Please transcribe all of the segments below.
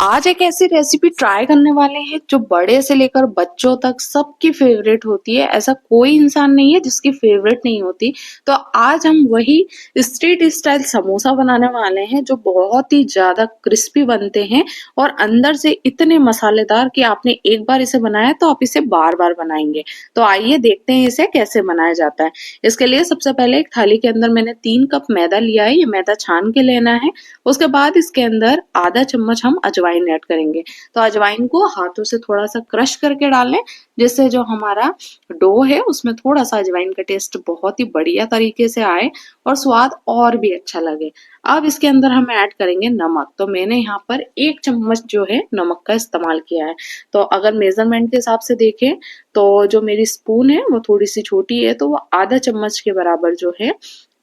आज एक ऐसी रेसिपी ट्राई करने वाले हैं जो बड़े से लेकर बच्चों तक सबकी फेवरेट होती है। ऐसा कोई इंसान नहीं है जिसकी फेवरेट नहीं होती। तो आज हम वही स्ट्रीट स्टाइल समोसा बनाने वाले हैं जो बहुत ही ज्यादा क्रिस्पी बनते हैं और अंदर से इतने मसालेदार कि आपने एक बार इसे बनाया तो आप इसे बार बार बनाएंगे। तो आइए देखते हैं इसे कैसे बनाया जाता है। इसके लिए सबसे पहले एक थाली के अंदर मैंने 3 कप मैदा लिया है। ये मैदा छान के लेना है। उसके बाद इसके अंदर आधा चम्मच हम अजवाइन ऐड करेंगे। तो अजवाइन को हाथों से थोड़ा सा क्रश करके डाल लें, जिससे जो हमारा डो है उसमें थोड़ा सा अजवाइन का टेस्ट बहुत ही बढ़िया तरीके से आए और स्वाद और भी अच्छा लगे। अब इसके अंदर हम ऐड करेंगे नमक। तो मैंने यहाँ पर 1 चम्मच जो है नमक का इस्तेमाल किया है। तो अगर मेजरमेंट के हिसाब से देखें तो जो मेरी स्पून है वो थोड़ी सी छोटी है, तो वो आधा चम्मच के बराबर जो है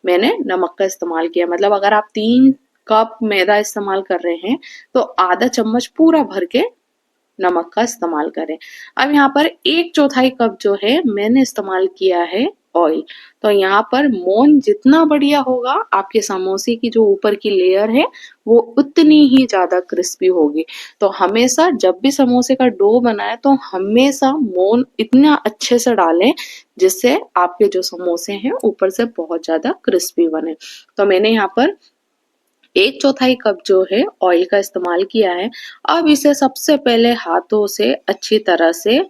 मैंने नमक का इस्तेमाल किया। मतलब अगर आप 3 कप मैदा इस्तेमाल कर रहे हैं तो आधा चम्मच पूरा भर के नमक का इस्तेमाल करें। अब यहाँ पर 1/4 कप जो है मैंने इस्तेमाल किया है ऑयल। तो यहाँ पर मोन जितना बढ़िया होगा, आपके समोसे की जो ऊपर की लेयर है वो उतनी ही ज्यादा क्रिस्पी होगी। तो हमेशा जब भी समोसे का डो बनाए तो हमेशा मोन इतना अच्छे से डालें जिससे आपके जो समोसे हैं ऊपर से बहुत ज्यादा क्रिस्पी बने। तो मैंने यहाँ पर 1/4 कप जो है ऑयल का इस्तेमाल किया है। अब इसे सबसे पहले हाथों से अच्छी तरह से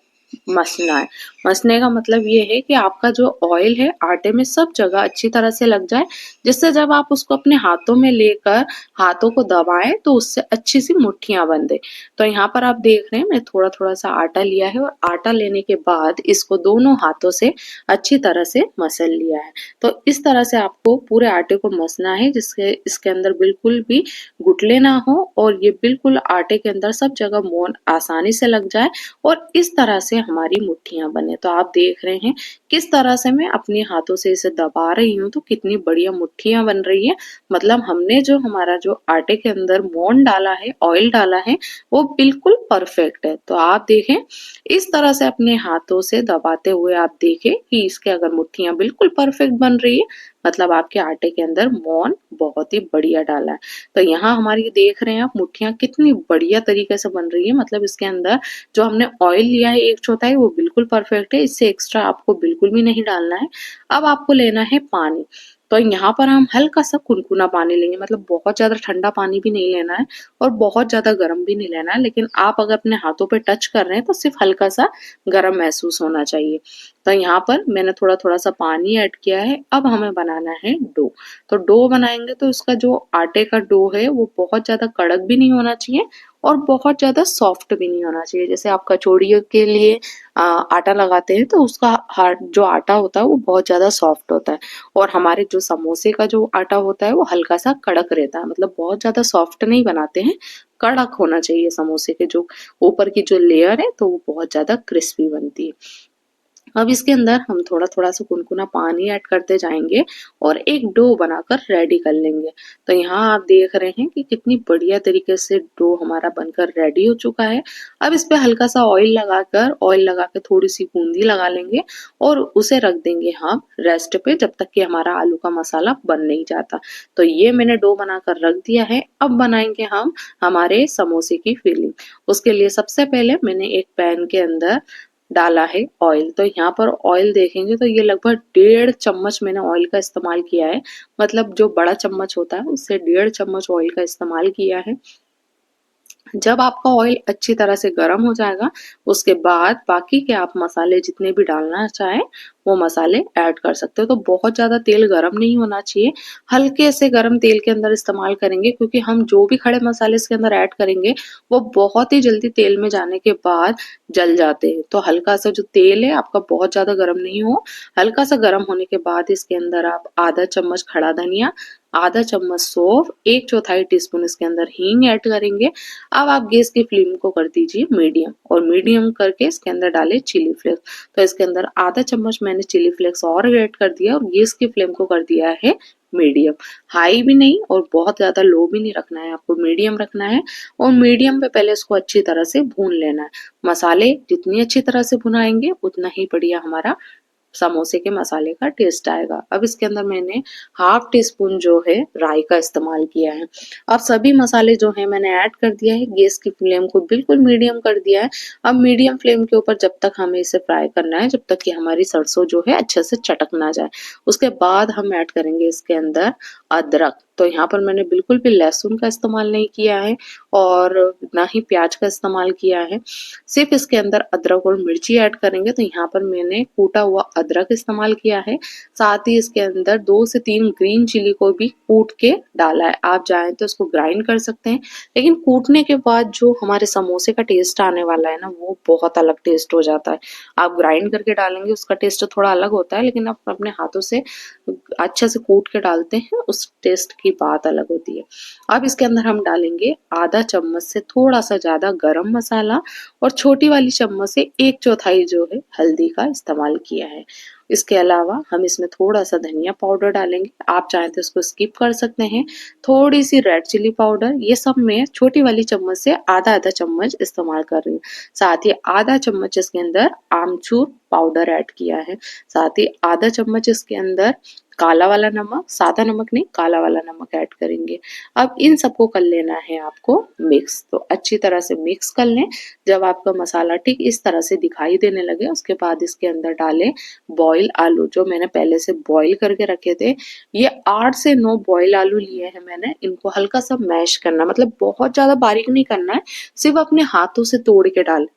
मसना है। मसने का मतलब ये है कि आपका जो ऑयल है आटे में सब जगह अच्छी तरह से लग जाए, जिससे जब आप उसको अपने हाथों में लेकर हाथों को दबाएं तो उससे अच्छी सी मुट्ठियां बन दे। तो यहाँ पर आप देख रहे हैं मैं थोड़ा थोड़ा सा आटा लिया है और आटा लेने के बाद इसको दोनों हाथों से अच्छी तरह से मसल लिया है। तो इस तरह से आपको पूरे आटे को मसना है जिससे इसके अंदर बिल्कुल भी गुठले ना हो और ये बिल्कुल आटे के अंदर सब जगह मोन आसानी से लग जाए और इस तरह से हमारी मुट्ठियां बने। तो आप देख रहे हैं किस तरह से मैं अपने हाथों से इसे दबा रही हूँ तो कितनी बढ़िया मुट्ठियां बन रही है। मतलब हमने जो हमारा जो आटे के अंदर मोन डाला है, ऑयल डाला है, वो बिल्कुल परफेक्ट है। तो आप देखें इस तरह से अपने हाथों से दबाते हुए आप देखें कि इसके अगर मुट्ठियां बिल्कुल परफेक्ट बन रही है, मतलब आपके आटे के अंदर मोन बहुत ही बढ़िया डाला है। तो यहाँ हमारी देख रहे हैं आप मुट्ठियां कितनी बढ़िया तरीके से बन रही है। मतलब इसके अंदर जो हमने ऑयल लिया है 1/4 वो बिल्कुल परफेक्ट है, इससे एक्स्ट्रा आपको बिल्कुल भी नहीं डालना है। अब आपको लेना है पानी। तो यहाँ पर हम हल्का सा कुनकुना पानी लेंगे, मतलब बहुत ज्यादा ठंडा पानी भी नहीं लेना है और बहुत ज्यादा गर्म भी नहीं लेना है, लेकिन आप अगर अपने हाथों पे टच कर रहे हैं तो सिर्फ हल्का सा गर्म महसूस होना चाहिए। तो यहाँ पर मैंने थोड़ा थोड़ा सा पानी ऐड किया है। अब हमें बनाना है डो। तो डो बनाएंगे तो इसका जो आटे का डो है वो बहुत ज्यादा कड़क भी नहीं होना चाहिए और बहुत ज्यादा सॉफ्ट भी नहीं होना चाहिए। जैसे आप कचौड़ियों के लिए आटा लगाते हैं तो उसका जो आटा होता है वो बहुत ज्यादा सॉफ्ट होता है और हमारे जो समोसे का जो आटा होता है वो हल्का सा कड़क रहता है। मतलब बहुत ज्यादा सॉफ्ट नहीं बनाते हैं, कड़क होना चाहिए समोसे के जो ऊपर की जो लेयर है, तो वो बहुत ज्यादा क्रिस्पी बनती है। अब इसके अंदर हम थोड़ा थोड़ा सा कुनकुना पानी ऐड करते जाएंगे और एक डो बनाकर रेडी कर लेंगे। तो यहाँ आप देख रहे हैं कि कितनी बढ़िया तरीके से डो हमारा बनकर रेडी हो चुका है। अब इस पे हल्का सा ऑयल लगा के थोड़ी सी बूंदी लगा लेंगे और उसे रख देंगे हम रेस्ट पे जब तक कि हमारा आलू का मसाला बन नहीं जाता। तो ये मैंने डो बनाकर रख दिया है। अब बनाएंगे हम हमारे समोसे की फिलिंग। उसके लिए सबसे पहले मैंने एक पैन के अंदर डाला है ऑयल। तो यहाँ पर ऑयल देखेंगे तो ये लगभग 1.5 चम्मच मैंने ऑयल का इस्तेमाल किया है। मतलब जो बड़ा चम्मच होता है उससे 1.5 चम्मच ऑयल का इस्तेमाल किया है। जब आपका ऑयल अच्छी तरह से गर्म हो जाएगा उसके बाद बाकी के आप मसाले जितने भी डालना चाहें वो मसाले ऐड कर सकते हो। तो बहुत ज्यादा तेल गर्म नहीं होना चाहिए, हल्के से गर्म तेल के अंदर इस्तेमाल करेंगे क्योंकि हम जो भी खड़े मसाले इसके अंदर ऐड करेंगे वो बहुत ही जल्दी तेल में जाने के बाद जल जाते हैं। तो हल्का सा जो तेल है आपका बहुत ज्यादा गर्म नहीं हो, हल्का सा गर्म होने के बाद इसके अंदर आप आधा चम्मच खड़ा धनिया, आधा चम्मच सौंफ, 1/4 टीस्पून इसके अंदर हींग ऐड करेंगे। अब आप गैस की फ्लेम को कर दीजिए मीडियम और मीडियम करके इसके अंदर डालें चिली फ्लेक्स। तो इसके अंदर आधा चम्मच मैंने चिली फ्लेक्स और ऐड कर दिया और गैस की फ्लेम को कर दिया है मीडियम। हाई भी नहीं और बहुत ज्यादा लो भी नहीं रखना है, आपको मीडियम रखना है और मीडियम पे पहले इसको अच्छी तरह से भून लेना है। मसाले जितनी अच्छी तरह से भुनाएंगे उतना ही बढ़िया हमारा समोसे के मसाले का टेस्ट आएगा। अब इसके अंदर मैंने हाफ टी स्पून जो है राई का इस्तेमाल किया है। अब सभी मसाले जो है मैंने ऐड कर दिया है, गैस की फ्लेम को बिल्कुल मीडियम कर दिया है। अब मीडियम फ्लेम के ऊपर जब तक हमें इसे फ्राई करना है, जब तक कि हमारी सरसों जो है अच्छे से चटक ना जाए। उसके बाद हम ऐड करेंगे इसके अंदर अदरक। तो यहाँ पर मैंने बिल्कुल भी लहसुन का इस्तेमाल नहीं किया है और ना ही प्याज का इस्तेमाल किया है, सिर्फ इसके अंदर अदरक और मिर्ची ऐड करेंगे। तो यहाँ पर मैंने कूटा हुआ अदरक इस्तेमाल किया है, साथ ही इसके अंदर 2 से 3 ग्रीन चिली को भी कूट के डाला है। आप चाहें तो इसको ग्राइंड कर सकते हैं, लेकिन कूटने के बाद जो हमारे समोसे का टेस्ट आने वाला है ना, वो बहुत अलग टेस्ट हो जाता है। आप ग्राइंड करके डालेंगे उसका टेस्ट थोड़ा अलग होता है, लेकिन आप अपने हाथों से अच्छे से कूट के डालते हैं, उस टेस्ट की बात अलग होती है। अब इसके अंदर हम डालेंगे आधा चम्मच से थोड़ा सा ज्यादा गरम मसाला और छोटी वाली चम्मच से 1/4 जो है हल्दी का इस्तेमाल किया है। इसके अलावा हम इसमें थोड़ा सा धनिया पाउडर डालेंगे, आप चाहें तो इसको स्किप कर सकते हैं। थोड़ी सी रेड चिली पाउडर, ये सब मैं छोटी वाली चम्मच से आधा आधा चम्मच इस्तेमाल कर रही हूँ। साथ ही आधा चम्मच इसके अंदर आमचूर पाउडर ऐड किया है। साथ ही आधा चम्मच इसके अंदर काला वाला नमक, सादा नमक नहीं काला वाला नमक ऐड करेंगे। अब इन सबको कर लेना है आपको मिक्स। तो अच्छी तरह से मिक्स कर लें। जब आपका मसाला ठीक इस तरह से दिखाई देने लगे, उसके बाद इसके अंदर डालें बॉयल आलू, जो मैंने पहले से बॉईल करके रखे थे। ये 8 से 9 बॉयल आलू लिए हैं मैंने। इनको हल्का सा मैश करना, मतलब बहुत ज्यादा बारीक नहीं करना है, सिर्फ अपने हाथों से तोड़ के डाल।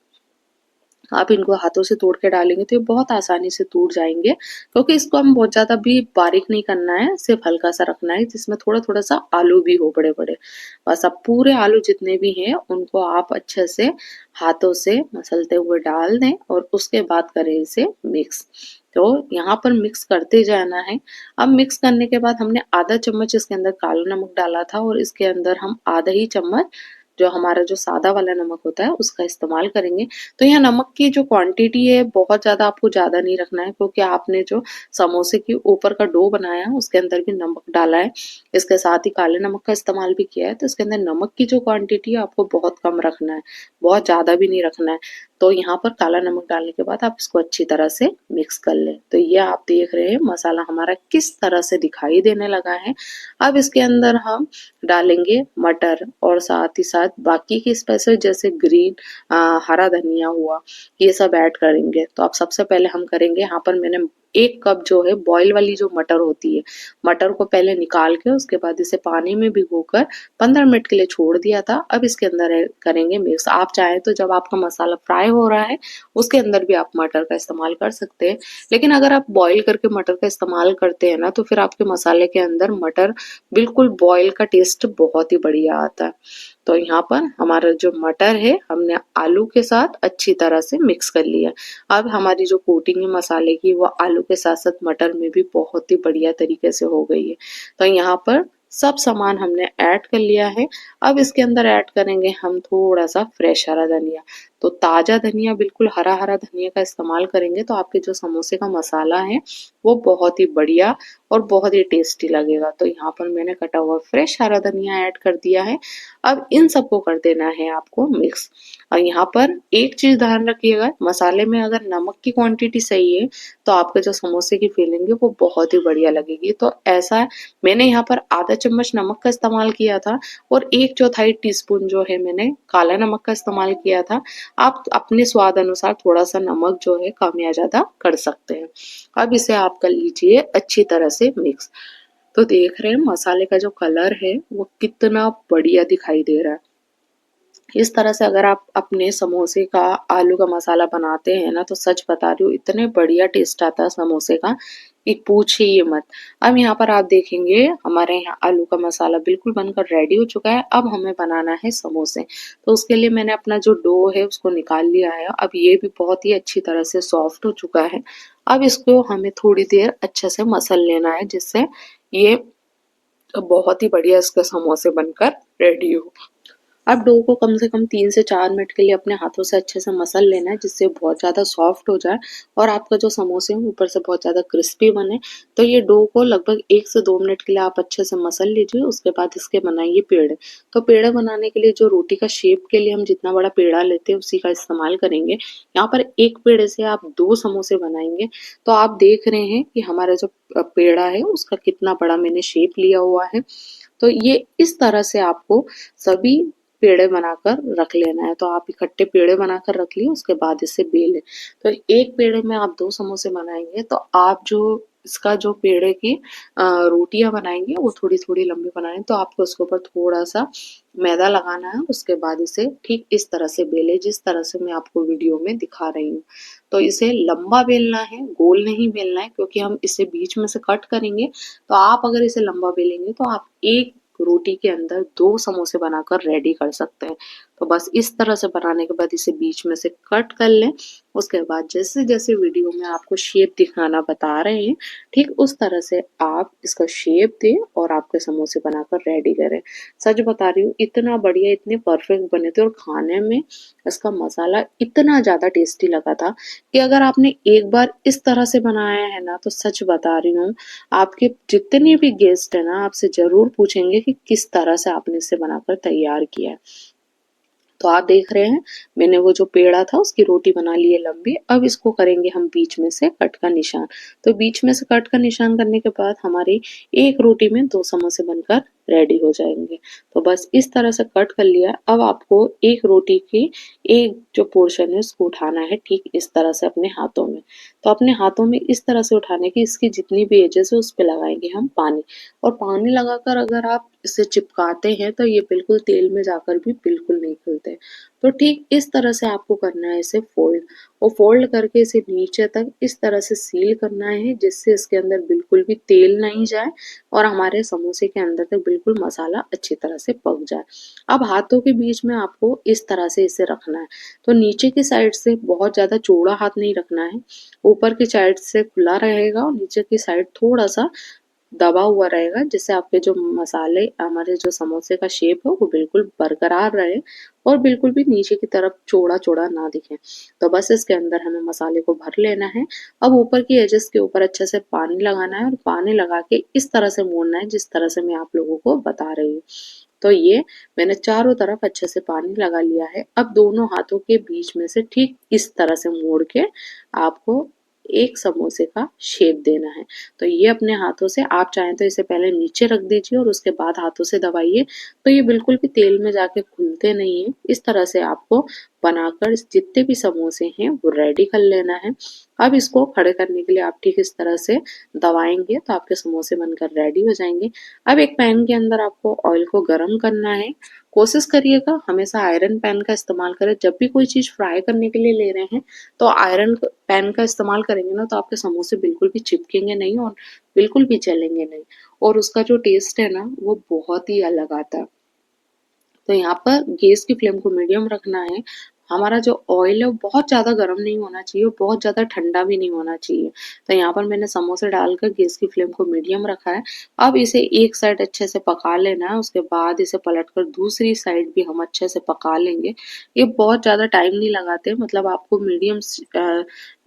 आप इनको हाथों से तोड़ के डालेंगे तो ये बहुत आसानी से टूट जाएंगे, क्योंकि इसको हम बहुत ज्यादा भी बारीक नहीं करना है, सिर्फ हल्का सा रखना है जिसमें थोड़ा थोड़ा सा आलू भी हो बड़े बड़े। बस अब पूरे आलू जितने भी हैं उनको आप अच्छे से हाथों से मसलते हुए डाल दें और उसके बाद करें इसे मिक्स। तो यहाँ पर मिक्स करते जाना है। अब मिक्स करने के बाद हमने आधा चम्मच इसके अंदर काला नमक डाला था और इसके अंदर हम आधा ही चम्मच जो हमारा जो सादा वाला नमक होता है उसका इस्तेमाल करेंगे। तो यहाँ नमक की जो क्वांटिटी है बहुत ज़्यादा आपको ज़्यादा नहीं रखना है, क्योंकि आपने जो समोसे के ऊपर का डो बनाया है उसके अंदर भी नमक डाला है, इसके साथ ही काले नमक का इस्तेमाल भी किया है। तो इसके अंदर नमक की जो क्वांटिटी है आपको बहुत कम रखना है, बहुत ज़्यादा भी नहीं रखना है। तो यहाँ पर काला नमक डालने के बाद आप इसको अच्छी तरह से मिक्स कर लें। तो ये आप देख रहे हैं मसाला हमारा किस तरह से दिखाई देने लगा है। अब इसके अंदर हम डालेंगे मटर और साथ ही साथ बाकी की स्पाइसेस जैसे ग्रीन हरा धनिया हुआ, ये सब ऐड करेंगे। तो अब सबसे पहले हम करेंगे, यहाँ पर मैंने 1 कप जो है बॉयल वाली जो मटर होती है, मटर को पहले निकाल के उसके बाद इसे पानी में भिगोकर 15 मिनट के लिए छोड़ दिया था। अब इसके अंदर करेंगे मिक्स। आप चाहें तो जब आपका मसाला फ्राई हो रहा है उसके अंदर भी आप मटर का इस्तेमाल कर सकते हैं, लेकिन अगर आप बॉईल करके मटर का इस्तेमाल करते हैं ना, तो फिर आपके मसाले के अंदर मटर बिल्कुल बॉईल का टेस्ट बहुत ही बढ़िया आता है। तो यहाँ पर हमारा जो मटर है हमने आलू के साथ अच्छी तरह से मिक्स कर लिया। अब हमारी जो कोटिंग है मसाले की वो आलू के साथ साथ मटर में भी बहुत ही बढ़िया तरीके से हो गई है। तो यहाँ पर सब सामान हमने ऐड कर लिया है। अब इसके अंदर ऐड करेंगे हम थोड़ा सा फ्रेश हरा धनिया। तो ताजा धनिया, बिल्कुल हरा हरा धनिया का इस्तेमाल करेंगे तो आपके जो समोसे का मसाला है वो बहुत ही बढ़िया और बहुत ही टेस्टी लगेगा। तो यहाँ पर मैंने कटा हुआ फ्रेश हरा धनिया ऐड कर दिया है। अब इन सबको कर देना है आपको मिक्स। और यहाँ पर एक चीज ध्यान रखिएगा, मसाले में अगर नमक की क्वांटिटी सही है तो आपके जो समोसे की फीलिंग है वो बहुत ही बढ़िया लगेगी। तो ऐसा मैंने यहाँ पर आधा चम्मच नमक का इस्तेमाल किया था और 1/4 टीस्पून जो है मैंने काला नमक का इस्तेमाल किया था। आप अपने स्वाद अनुसार थोड़ा सा नमक जो है कम या ज्यादा कर सकते हैं। अब इसे आप कर लीजिए अच्छी तरह से मिक्स। तो देख रहे हैं मसाले का जो कलर है वो कितना बढ़िया दिखाई दे रहा है। इस तरह से अगर आप अपने समोसे का आलू का मसाला बनाते हैं ना, तो सच बता रही हूँ इतने बढ़िया टेस्ट आता है समोसे का कि पूछिए मत। अब यहाँ पर आप देखेंगे हमारे यहाँ आलू का मसाला बिल्कुल बनकर रेडी हो चुका है। अब हमें बनाना है समोसे। तो उसके लिए मैंने अपना जो डो है उसको निकाल लिया है। अब ये भी बहुत ही अच्छी तरह से सॉफ्ट हो चुका है। अब इसको हमें थोड़ी देर अच्छे से मसल लेना है, जिससे ये बहुत ही बढ़िया इसके समोसे बनकर रेडी हो। अब डो को कम से कम 3 से 4 मिनट के लिए अपने हाथों से अच्छे से मसल लेना है, जिससे बहुत ज़्यादा सॉफ्ट हो जाए और आपका जो समोसे हैं ऊपर से बहुत ज़्यादा क्रिस्पी बने। तो ये डो को लगभग 1 से 2 मिनट के लिए आप अच्छे से मसल लीजिए, उसके बाद इसके बनाइए पेड़े। तो पेड़े बनाने के लिए जो रोटी का शेप के लिए हम जितना बड़ा पेड़ा लेते हैं उसी का इस्तेमाल करेंगे। यहाँ पर एक पेड़े से आप 2 समोसे बनाएंगे। तो आप देख रहे हैं कि हमारा जो पेड़ा है उसका कितना बड़ा मैंने शेप लिया हुआ है। तो ये इस तरह से आपको सभी पेड़े बनाकर रख लेना है। तो आप इकट्ठे पेड़े बनाकर रख लिए, उसके बाद इसे बेलें। तो एक पेड़े में आप 2 समोसे बनाएंगे, तो आप जो इसका जो पेड़े की रोटियां बनाएंगे वो थोड़ी थोड़ी लंबी बनाएंगे। तो आपको उसके ऊपर थोड़ा सा मैदा लगाना है, उसके बाद इसे ठीक इस तरह से बेले, जिस तरह से मैं आपको वीडियो में दिखा रही हूँ। तो इसे लंबा बेलना है, गोल नहीं बेलना है, क्योंकि हम इसे बीच में से कट करेंगे। तो आप अगर इसे लंबा बेलेंगे तो आप एक रोटी के अंदर 2 समोसे बनाकर रेडी कर सकते हैं। तो बस इस तरह से बनाने के बाद इसे बीच में से कट कर लें। उसके बाद जैसे जैसे वीडियो में आपको शेप दिखाना बता रहे हैं, ठीक उस तरह से आप इसका शेप दें और आपके समोसे बनाकर रेडी करें। सच बता रही हूँ, इतना बढ़िया, इतने परफेक्ट बने थे और खाने में इसका मसाला इतना ज़्यादा टेस्टी लगा था कि अगर आपने एक बार इस तरह से बनाया है ना, तो सच बता रही हूँ, आपके जितने भी गेस्ट है ना आपसे जरूर पूछेंगे कि किस तरह से आपने इसे बनाकर तैयार किया है। तो आप देख रहे हैं, मैंने वो जो पेड़ा था उसकी रोटी बना ली है लंबी। अब इसको करेंगे हम बीच में से कट का निशान। तो बीच में से कट का निशान करने के बाद हमारी एक रोटी में 2 समोसे बनकर रेडी हो जाएंगे। तो बस इस तरह से कट कर लिया। अब आपको एक रोटी की एक जो पोर्शन है उसको उठाना है ठीक इस तरह से अपने हाथों में। तो अपने हाथों में इस तरह से उठाने की इसकी जितनी भी एजेस है उस पे लगाएंगे हम पानी। और पानी लगाकर अगर आप इसे चिपकाते हैं तो ये बिल्कुल तेल में जाकर भी बिल्कुल नहीं खुलते। तो ठीक इस तरह से आपको करना है इसे फोल्ड, और फोल्ड करके इसे नीचे तक इस तरह से सील करना है, जिससे इसके अंदर बिल्कुल भी तेल नहीं जाए और हमारे समोसे के अंदर तक बिल्कुल मसाला अच्छी तरह से पक जाए। अब हाथों के बीच में आपको इस तरह से इसे रखना है। तो नीचे की साइड से बहुत ज़्यादा चौड़ा हाथ नहीं रखना है, ऊपर की साइड से खुला रहेगा और नीचे की साइड थोड़ा सा दबा हुआ रहेगा, जिससे आपके जो मसाले, हमारे जो समोसे का शेप है वो बिल्कुल बरकरार रहे और बिल्कुल भी नीचे की तरफ चौड़ा चौड़ा ना दिखे। तो बस इसके अंदर हमें मसाले को भर लेना है। अब ऊपर की एजेस के ऊपर अच्छे से पानी लगाना है और पानी लगा के इस तरह से मोड़ना है जिस तरह से मैं आप लोगों को बता रही हूँ। तो ये मैंने चारों तरफ अच्छे से पानी लगा लिया है। अब दोनों हाथों के बीच में से ठीक इस तरह से मोड़ के आपको एक समोसे का शेप देना है। तो ये अपने हाथों से, आप चाहें तो इसे पहले नीचे रख दीजिए और उसके बाद हाथों से दबाइए। तो ये बिल्कुल भी तेल में जाके खुलते नहीं है। इस तरह से आपको बनाकर जितने भी समोसे हैं वो रेडी कर लेना है। अब इसको खड़े करने के लिए आप ठीक इस तरह से दबाएंगे तो आपके समोसे बनकर रेडी हो जाएंगे। अब एक पैन के अंदर आपको ऑयल को गर्म करना है। कोशिश करिएगा हमेशा आयरन पैन का इस्तेमाल करें। जब भी कोई चीज़ फ्राई करने के लिए ले रहे हैं तो आयरन पैन का इस्तेमाल करेंगे ना, तो आपके समोसे बिल्कुल भी चिपकेंगे नहीं और बिल्कुल भी जलेंगे नहीं, और उसका जो टेस्ट है ना वो बहुत ही अलग आता है। तो यहाँ पर गैस की फ्लेम को मीडियम रखना है। हमारा जो ऑयल है वो बहुत ज़्यादा गर्म नहीं होना चाहिए और बहुत ज़्यादा ठंडा भी नहीं होना चाहिए। तो यहाँ पर मैंने समोसे डालकर गैस की फ्लेम को मीडियम रखा है। अब इसे एक साइड अच्छे से पका लेना है, उसके बाद इसे पलटकर दूसरी साइड भी हम अच्छे से पका लेंगे। ये बहुत ज़्यादा टाइम नहीं लगाते, मतलब आपको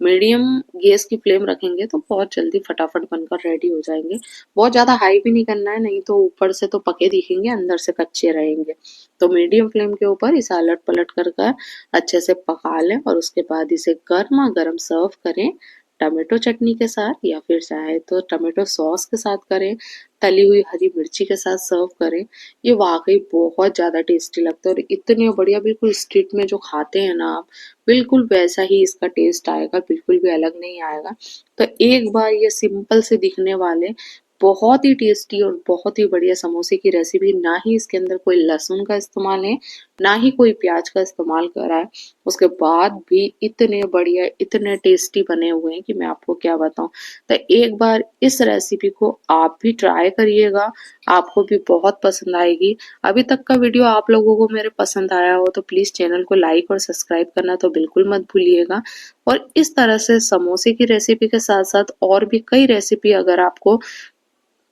मीडियम गैस की फ्लेम रखेंगे तो बहुत जल्दी फटाफट बनकर रेडी हो जाएंगे। बहुत ज़्यादा हाई भी नहीं करना है, नहीं तो ऊपर से तो पके दिखेंगे, अंदर से कच्चे रहेंगे। तो मीडियम फ्लेम के ऊपर इसे अलट पलट कर अच्छे से पका लें और उसके बाद इसे गर्मा गर्म सर्व करें टमाटो चटनी के साथ, या फिर चाहे तो टमाटो सॉस के साथ करें, तली हुई हरी मिर्ची के साथ सर्व करें। ये वाकई बहुत ज़्यादा टेस्टी लगता है और इतने बढ़िया, बिल्कुल स्ट्रीट में जो खाते हैं ना आप, बिल्कुल वैसा ही इसका टेस्ट आएगा, बिल्कुल भी अलग नहीं आएगा। तो एक बार ये सिंपल से दिखने वाले बहुत ही टेस्टी और बहुत ही बढ़िया समोसे की रेसिपी, ना ही इसके अंदर कोई लहसुन का इस्तेमाल है, ना ही कोई प्याज का इस्तेमाल करा है, उसके बाद भी इतने बढ़िया, इतने टेस्टी बने हुए हैं कि मैं आपको क्या बताऊं। तो एक बार इस रेसिपी को आप भी ट्राई करिएगा, आपको भी बहुत पसंद आएगी। अभी तक का वीडियो आप लोगों को मेरे पसंद आया हो तो प्लीज़ चैनल को लाइक और सब्सक्राइब करना तो बिल्कुल मत भूलिएगा। और इस तरह से समोसे की रेसिपी के साथ साथ और भी कई रेसिपी अगर आपको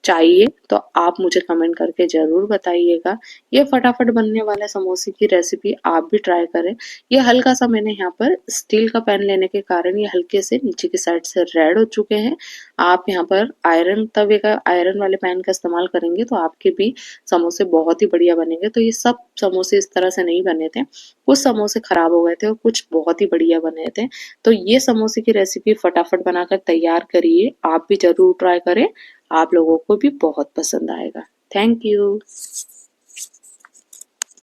चाहिए तो आप मुझे कमेंट करके ज़रूर बताइएगा। ये फटाफट बनने वाले समोसे की रेसिपी आप भी ट्राई करें। ये हल्का-सा मैंने यहाँ पर स्टील का पैन लेने के कारण ये हल्के से नीचे की साइड से रेड हो चुके हैं। आप यहाँ पर आयरन वाले पैन का इस्तेमाल करेंगे तो आपके भी समोसे बहुत ही बढ़िया बनेंगे। तो ये सब समोसे इस तरह से नहीं बने थे। कुछ समोसे खराब हो गए थे और कुछ बहुत ही बढ़िया बने थे। तो ये समोसे की रेसिपी फटाफट बनाकर तैयार करिए। आप भी ज़रूर ट्राई करें। आप लोगों को भी बहुत पसंद आएगा। Thank you.